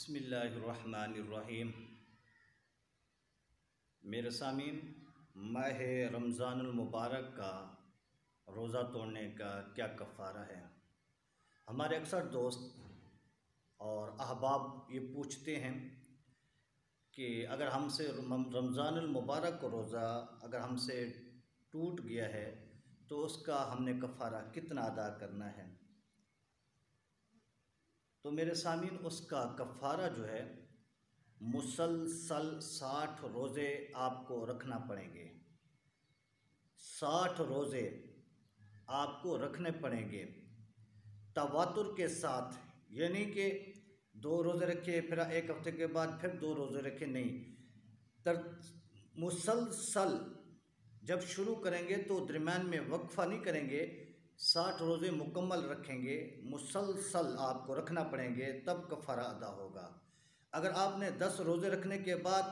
बिस्मिल्लाहिर्रहमानिर्रहीम। मेरे सामीन, माह रमज़ानुल मुबारक का रोज़ा तोड़ने का क्या कफ़ारा है। हमारे अक्सर दोस्त और अहबाब ये पूछते हैं कि अगर हमसे रमज़ानुल मुबारक का रोज़ा अगर हमसे टूट गया है तो उसका हमने कफ़ारा कितना अदा करना है। तो मेरे सामीन, उसका कफ़ारा जो है मुसलसल 60 रोज़े आपको रखना पड़ेंगे। 60 रोज़े आपको रखने पड़ेंगे तवातुर के साथ, यानी कि 2 रोज़े रखे फिर एक हफ्ते के बाद फिर 2 रोज़े रखे नहीं, मुसलसल जब शुरू करेंगे तो दरम्यान में वक्फ़ा नहीं करेंगे। 60 रोज़े मुकम्मल रखेंगे, मुसलसल आपको रखना पड़ेंगे, तब कफ़ारा अदा होगा। अगर आपने 10 रोज़े रखने के बाद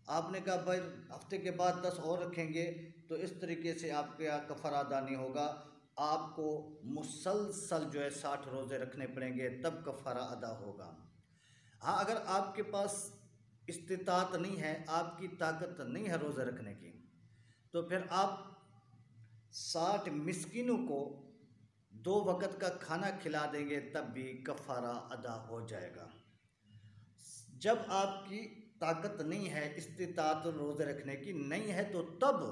आपने कहा भाई हफ्ते के बाद 10 और रखेंगे, तो इस तरीके से आपका कफ़ारा अदा नहीं होगा। आपको मुसलसल जो है 60 रोज़े रखने पड़ेंगे, तब कफ़ारा अदा होगा। हाँ, अगर आपके पास इस्तिताअत नहीं है, आपकी ताकत नहीं है रोज़े रखने की, तो फिर आप 60 मिस्कीनों को 2 वक़्त का खाना खिला देंगे, तब भी कफ़ारा अदा हो जाएगा। जब आपकी ताकत नहीं है, इस्तिताअत रोज़े रखने की नहीं है, तो तब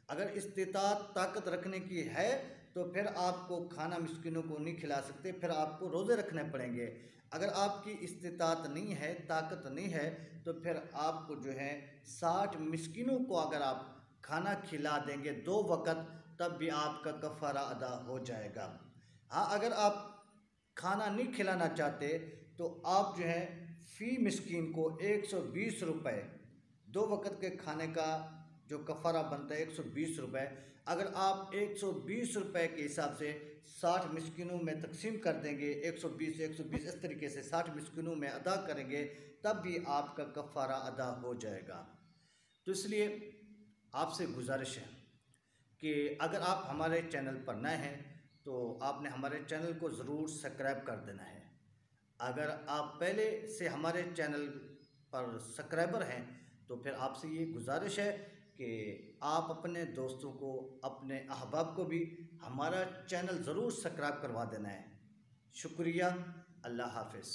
अगर इस्तिताअत ताकत रखने की है तो फिर आपको खाना मिस्कीनों को नहीं खिला सकते, फिर आपको रोज़े रखने पड़ेंगे। अगर आपकी इस्तिताअत नहीं है, ताकत नहीं है, तो फिर आपको जो है 60 मिस्कीनों को अगर आप खाना खिला देंगे 2 वक़्त, तब भी आपका कफ़ारा अदा हो जाएगा। हाँ, अगर आप खाना नहीं खिलाना चाहते तो आप जो है फ़ी मिस्कीन को 120 रुपये 2 वक़्त के खाने का जो कफ़ारा बनता है 120 रुपये, अगर आप 120 रुपये के हिसाब से 60 मिस्कीनों में तकसीम कर देंगे, 120 120 इस तरीके से 60 मिस्कीनों में अदा करेंगे, तब भी आपका कफ़ारा अदा हो जाएगा। तो इसलिए आपसे गुजारिश है कि अगर आप हमारे चैनल पर नए हैं तो आपने हमारे चैनल को ज़रूर सब्सक्राइब कर देना है। अगर आप पहले से हमारे चैनल पर सब्सक्राइबर हैं तो फिर आपसे ये गुजारिश है कि आप अपने दोस्तों को, अपने अहबाब को भी हमारा चैनल ज़रूर सब्सक्राइब करवा देना है। शुक्रिया। अल्लाह हाफ़िज़।